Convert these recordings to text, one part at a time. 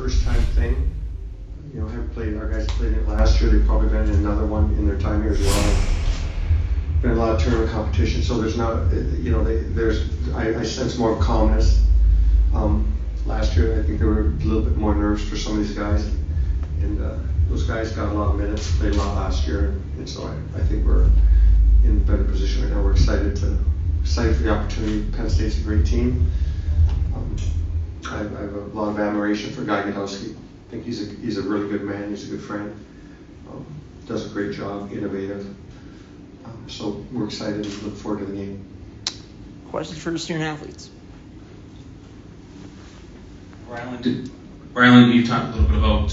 first time thing. You know, our guys played it last year. They've probably been in another one in their time here as well. Been a lot of tournament competition, so there's not, you know, I sense more calmness. Last year, I think they were a little bit more nervous for some of these guys, and those guys got a lot of minutes, played a lot last year, and so I think we're in a better position right now. We're excited for the opportunity. Penn State's a great team. I have a lot of admiration for Guy Godowski. I think he's a really good man. He's a good friend. Does a great job, innovative. So we're excited and look forward to the game. Questions for the student athletes? Ryland, you talked a little bit about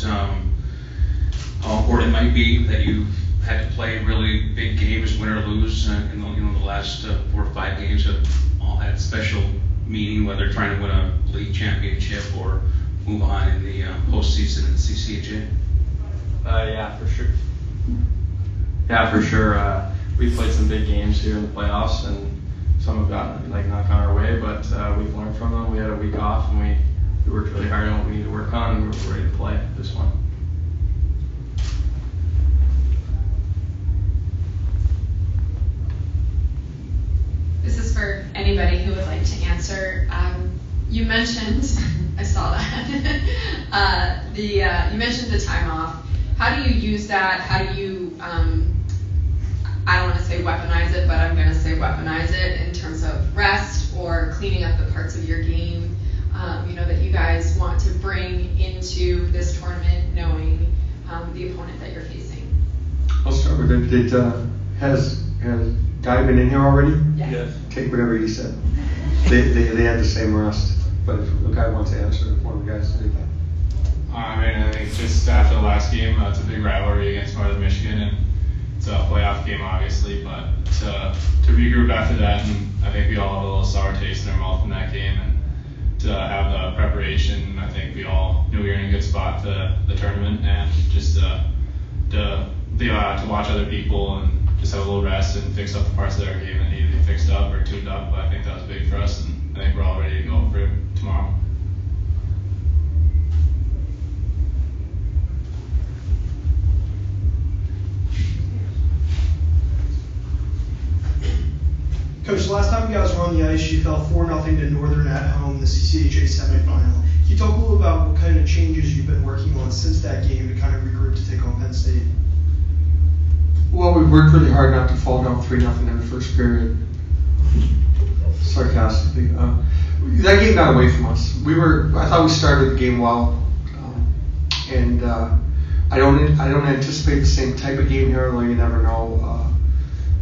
how important it might be that you had to play really big games, win or lose. In the last 4 or 5 games have all had special meaning, whether trying to win a league championship or move on in the postseason in the CCHA. Yeah, for sure. Yeah, for sure. We've played some big games here in the playoffs, and some have gotten knocked on our way, but we've learned from them. We had a week off, and we worked really hard on what we need to work on, and we're ready to play this one. This is for anybody who would like to answer. You mentioned, I saw that, you mentioned the time off. How do you use that? How do you, I don't want to say weaponize it, but I'm going to say weaponize it in terms of rest or cleaning up the parts of your game, that you guys want to bring into this tournament knowing the opponent that you're facing? I'll start with it. Has Guy been in here already? Yes. Take whatever he said. They had the same rest, but if the guy wants to answer, if one of the guys to do that. I think just after the last game, it's a big rivalry against Northern Michigan, and it's a playoff game, obviously. But to regroup after that, and I think we all have a little sour taste in our mouth in that game, and to have the preparation, I think we all knew we were in a good spot for the tournament, and just to watch other people and just have a little rest and fix up the parts of our game that needed to be fixed up or tuned up. But I think that was big for us, and I think we're all ready to go for tomorrow. Coach, the last time you guys were on the ice, you fell 4-0 to Northern at home, the CCHA semifinal. Can you talk a little about what kind of changes you've been working on since that game to kind of regroup to take on Penn State? Well, we worked really hard not to fall down 3-0 in the first period. Sarcastically, that game got away from us. I thought we started the game well, and I don't anticipate the same type of game here, although you never know.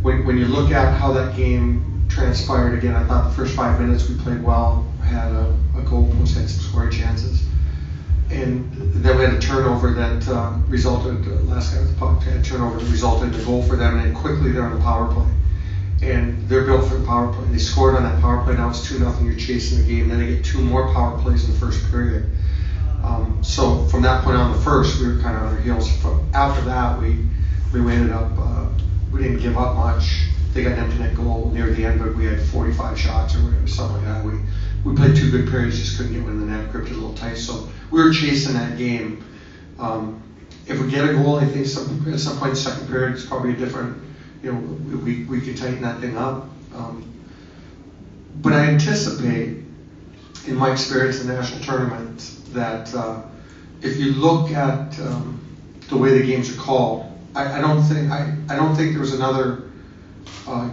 When you look at how that game transpired, again, I thought the first 5 minutes we played well, had a goal post, had some scoring chances. And then we had a turnover that resulted, last guy with the puck had a turnover that resulted in a goal for them, and then quickly they're on the power play. And they're built for the power play. They scored on that power play, now it's 2-0, you're chasing the game. Then they get 2 more power plays in the first period. So from that point on, the first, we were kind of on our heels. After that, we ended up, we didn't give up much. They got an empty net goal near the end, but we had 45 shots or whatever, something like that. We played 2 good periods, just couldn't get one in the net, gripped it a little tight. So we were chasing that game. If we get a goal, I think at some point in the second period, it's probably a different, we could tighten that thing up. But I anticipate, in my experience in the national tournament, that if you look at the way the games are called, I don't think there was another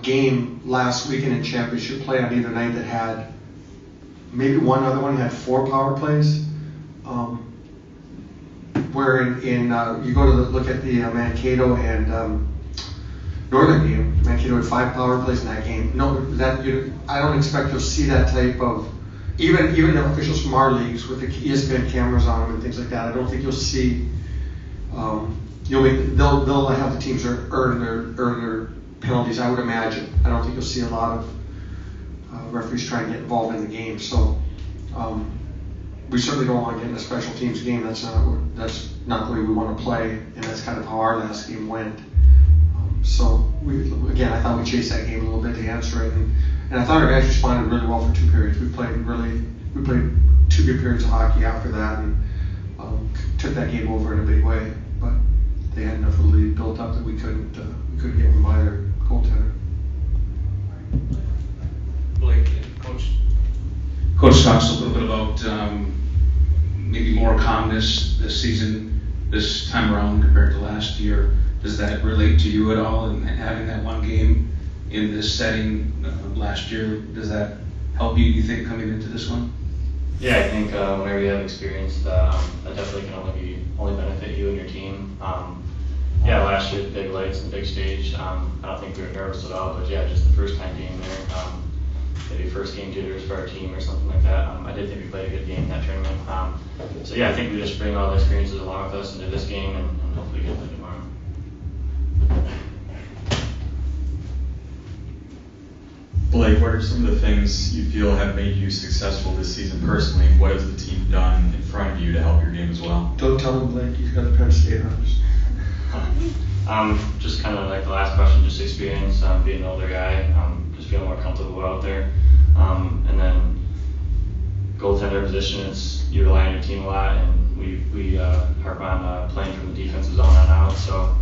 game last weekend in championship play on either night that had, maybe one other one had 4 power plays. Where in you go to look at the Mankato and Northern game, Mankato had 5 power plays in that game. No, I don't expect you'll see that type of, even the officials from our leagues with the ESPN cameras on them and things like that. I don't think you'll see. They'll have the teams earn their penalties, I would imagine. I don't think you'll see a lot of referees trying to get involved in the game. So we certainly don't want to get in a special teams game. That's not the way we want to play, and that's kind of how our last game went. So I thought we chased that game a little bit to answer it, and I thought our guys responded really well for 2 periods. We played 2 good periods of hockey after that, and took that game over in a big way. But they had enough of a lead built up that we couldn't get them by their goaltender. Blake, Coach talks a little bit about maybe more calmness this season, this time around compared to last year. Does that relate to you at all? And having that one game in this setting last year, does that help you, do you think, coming into this one? Yeah, I think whenever you have experience, that definitely can only benefit you and your team. Yeah, last year, the big lights and the big stage, I don't think we were nervous at all, but yeah, just the first time being there, maybe first game jitters for our team or something like that. I did think we played a good game in that tournament. So yeah, I think we just bring all the experiences along with us into this game and hopefully get it tomorrow. Blake, what are some of the things you feel have made you successful this season personally? What has the team done in front of you to help your game as well? Don't tell him, Blake, he's got the Penn State honors. Just kind of like the last question, just experience, being an older guy, just feeling more comfortable out there. And then goaltender position, you rely on your team a lot, and we harp on playing from the defensive zone on out. So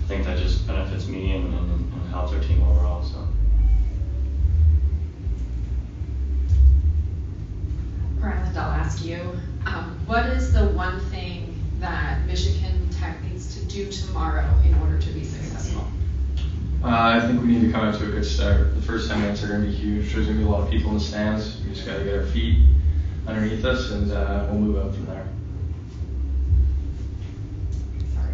I think that just benefits me and helps our team overall. So. Ryland, I'll ask you, what is the one thing that Michigan Tech needs to do tomorrow in order to be successful? I think we need to come out to a good start. The first 10 minutes are going to be huge. There's going to be a lot of people in the stands. We just got to get our feet underneath us, and we'll move out from there. Sorry,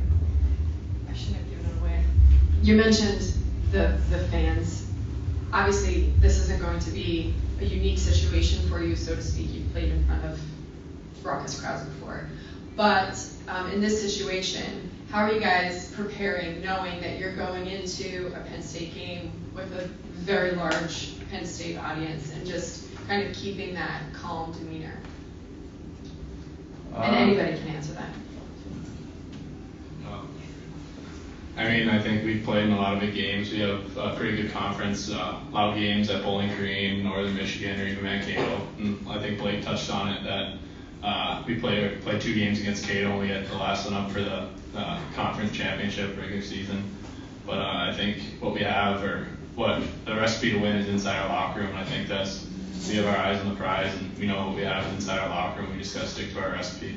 I shouldn't have given it away. You mentioned the fans. Obviously, this isn't going to be a unique situation for you, so to speak. You've played in front of raucous crowds before. But in this situation, how are you guys preparing, knowing that you're going into a Penn State game with a very large Penn State audience, and just kind of keeping that calm demeanor? And anybody can answer that. I think we've played in a lot of big games. We have a pretty good conference, a lot of games at Bowling Green, Northern Michigan, or even Mankato. And I think Blake touched on it that we play 2 games against Cato, and we get the last one up for the conference championship regular season. But I think what we have, or what the recipe to win, is inside our locker room. And I think we have our eyes on the prize, and we know what we have inside our locker room. We just got to stick to our recipe.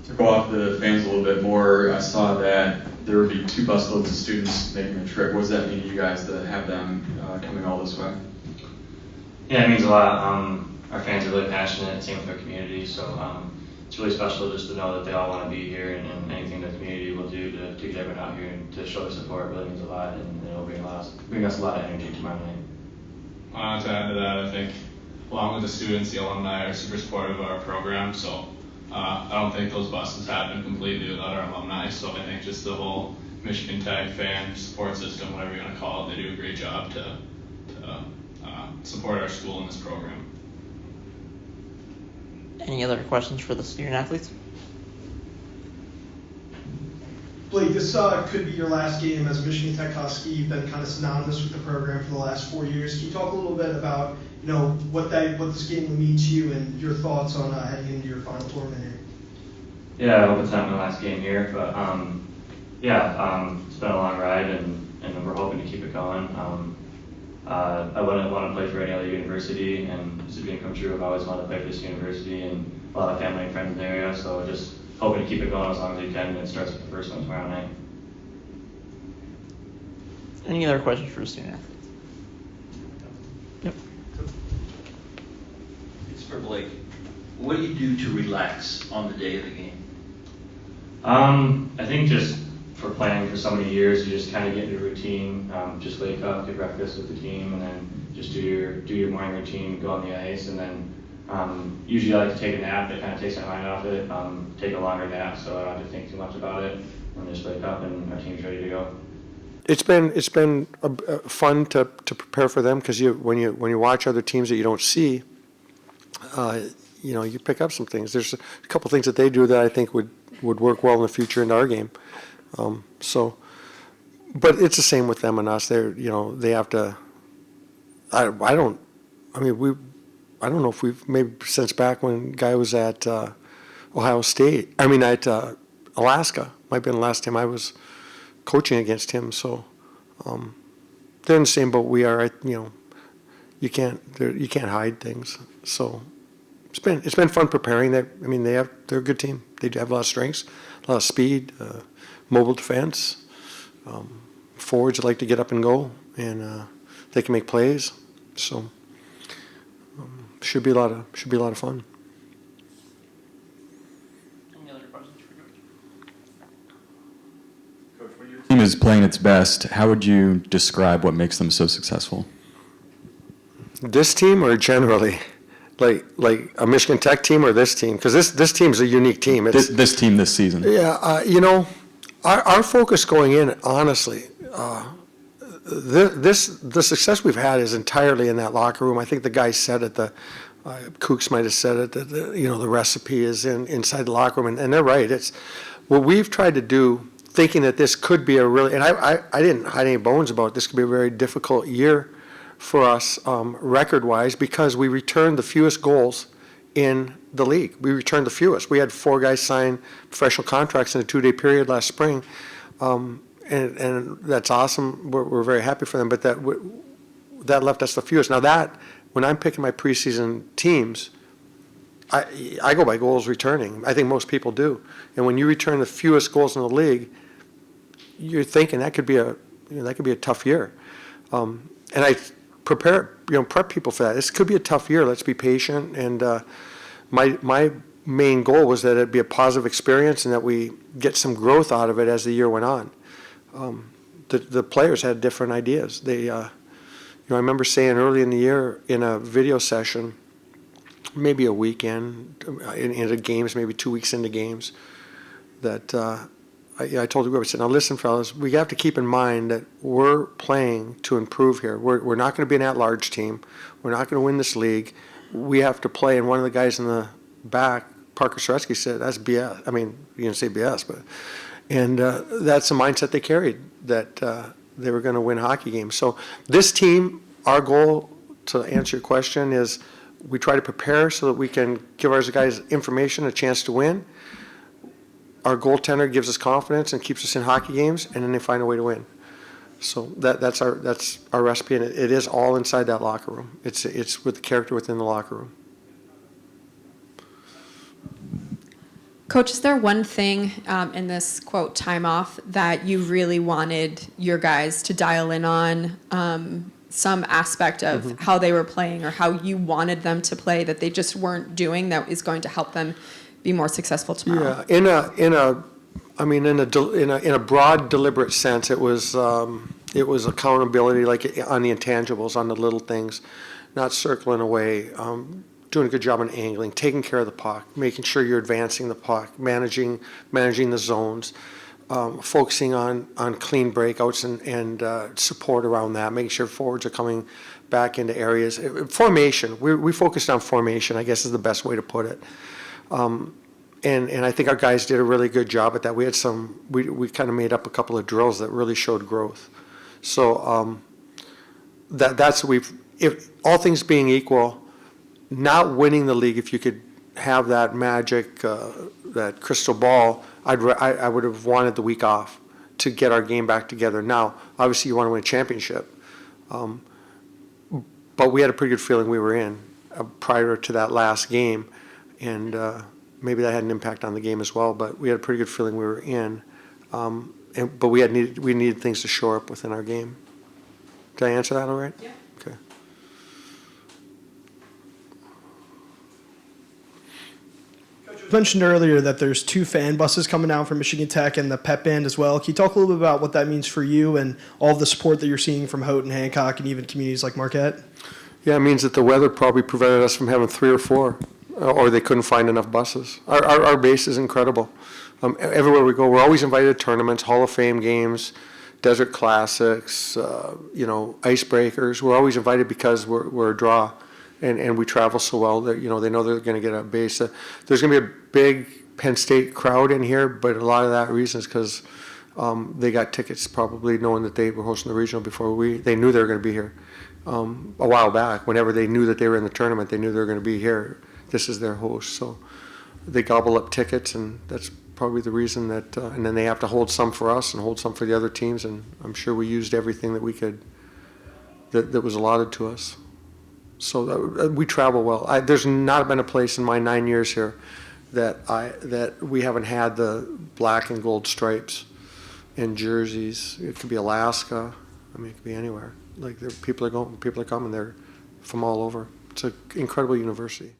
To go off the fans a little bit more, I saw that there would be 2 busloads of students making the trip. What does that mean to you guys to have them coming all this way? Yeah, it means a lot. Our fans are really passionate, same with our community, so it's really special just to know that they all want to be here, and anything the community will do to get everyone out here and to show their support really means a lot, and it'll bring us a lot of energy tomorrow night. To add to that, I think along with the students, the alumni are super supportive of our program, so I don't think those buses happen completely without our alumni. So I think just the whole Michigan Tech fan support system, whatever you want to call it, they do a great job to support our school in this program. Any other questions for the student athletes? Blake, this could be your last game as a Michigan Tech Husky. You've been kind of synonymous with the program for the last 4 years. Can you talk a little bit about what this game will mean to you and your thoughts on heading into your final tournament here? Yeah, I hope it's not my last game here, but it's been a long ride, and we're hoping to keep it going. I wouldn't want to play for any other university, and it's a dream come true. I've always wanted to play for this university, and a lot of family and friends in the area, so just hoping to keep it going as long as we can, and it starts with the first one tomorrow night. Any other questions for the student athletes? Yep. It's for Blake. What do you do to relax on the day of the game? I think just for playing for so many years, you just kind of get into a routine. Just wake up, get breakfast with the team, and then just do your morning routine, go on the ice, and then usually I like to take a nap. That kind of takes my mind off it. Take a longer nap so I don't have to think too much about it, and just wake up and our team's ready to go. It's been fun to prepare for them, because when you watch other teams that you don't see, you pick up some things. There's a couple things that they do that I think would work well in the future in our game. But it's the same with them and us. They have to. I don't know if we've, maybe since back when Guy was at Ohio State, at Alaska, might have been the last time I was coaching against him. So they're in the same boat we are. You can't hide things. So it's been fun preparing. They're a good team. They have a lot of strengths, a lot of speed, mobile defense, forwards that like to get up and go, and they can make plays. So should be a lot of fun. Any other questions for George? Coach, when your team is playing its best, how would you describe what makes them so successful? This team, or generally, like a Michigan Tech team, or this team? Because this team's a unique team. This team this season. Yeah, our focus going in, honestly, the success we've had is entirely in that locker room. I think the guy said it. Kooks might have said it. That the recipe is inside the locker room, and they're right. It's what we've tried to do, thinking that this could be a really, and I didn't hide any bones about it. This could be a very difficult year for us record-wise, because we returned the fewest goals in the league. We returned the fewest. We had 4 guys sign professional contracts in a 2-day period last spring, and that's awesome. We're very happy for them, but that left us the fewest. Now that, when I'm picking my preseason teams, I go by goals returning. I think most people do. And when you return the fewest goals in the league, you're thinking that could be a tough year. And I prep people for that. This could be a tough year. Let's be patient. And my main goal was that it'd be a positive experience and that we get some growth out of it as the year went on. The players had different ideas. They, I remember saying early in the year in a video session, maybe a weekend into games, maybe 2 weeks into games, that I told the group, I said, now listen, fellas, we have to keep in mind that we're playing to improve here. We're not going to be an at-large team. We're not going to win this league. We have to play. And one of the guys in the back, Parker Soretsky, said, that's BS. I mean, you can say BS, but, and that's the mindset they carried, that they were going to win hockey games. So this team, our goal, to answer your question, is we try to prepare so that we can give our guys information, a chance to win. Our goaltender gives us confidence and keeps us in hockey games, and then they find a way to win. So that's our recipe, and it is all inside that locker room. It's with the character within the locker room. Coach, is there one thing in this, quote, time off that you really wanted your guys to dial in on, some aspect of how they were playing or how you wanted them to play that they just weren't doing that is going to help them be more successful tomorrow? Yeah, in a broad, deliberate sense, it was accountability, like on the intangibles, on the little things, not circling away, doing a good job on angling, taking care of the puck, making sure you're advancing the puck, managing the zones, focusing on clean breakouts and support around that, making sure forwards are coming back into areas. Formation, we focused on formation, I guess is the best way to put it. And I think our guys did a really good job at that. We had we kind of made up a couple of drills that really showed growth. So that's if all things being equal, not winning the league, if you could have that magic, that crystal ball, I would have wanted the week off to get our game back together. Now, obviously you want to win a championship, but we had a pretty good feeling we were in prior to that last game, and maybe that had an impact on the game as well, but we had a pretty good feeling we were in. But we needed things to shore up within our game. Did I answer that all right? Yeah. Okay. You mentioned earlier that there's 2 fan buses coming down from Michigan Tech and the pep band as well. Can you talk a little bit about what that means for you and all of the support that you're seeing from Houghton, Hancock, and even communities like Marquette? Yeah, it means that the weather probably prevented us from having 3 or 4, or they couldn't find enough buses. Our base is incredible. Everywhere we go, we're always invited to tournaments, Hall of Fame games, Desert Classics, icebreakers. We're always invited because we're a draw, and we travel so well that they know they're going to get a base. There's going to be a big Penn State crowd in here, but a lot of that reason is because they got tickets probably knowing that they were hosting the regional before they knew they were going to be here. a while back. Whenever they knew that they were in the tournament, they knew they were going to be here. This is their host, so they gobble up tickets, and that's probably the reason that. And then they have to hold some for us and hold some for the other teams, and I'm sure we used everything that we could that was allotted to us. So we travel well. There's not been a place in my 9 years here that we haven't had the black and gold stripes and jerseys. It could be Alaska. I mean, it could be anywhere. Like people are coming. They're from all over. It's an incredible university.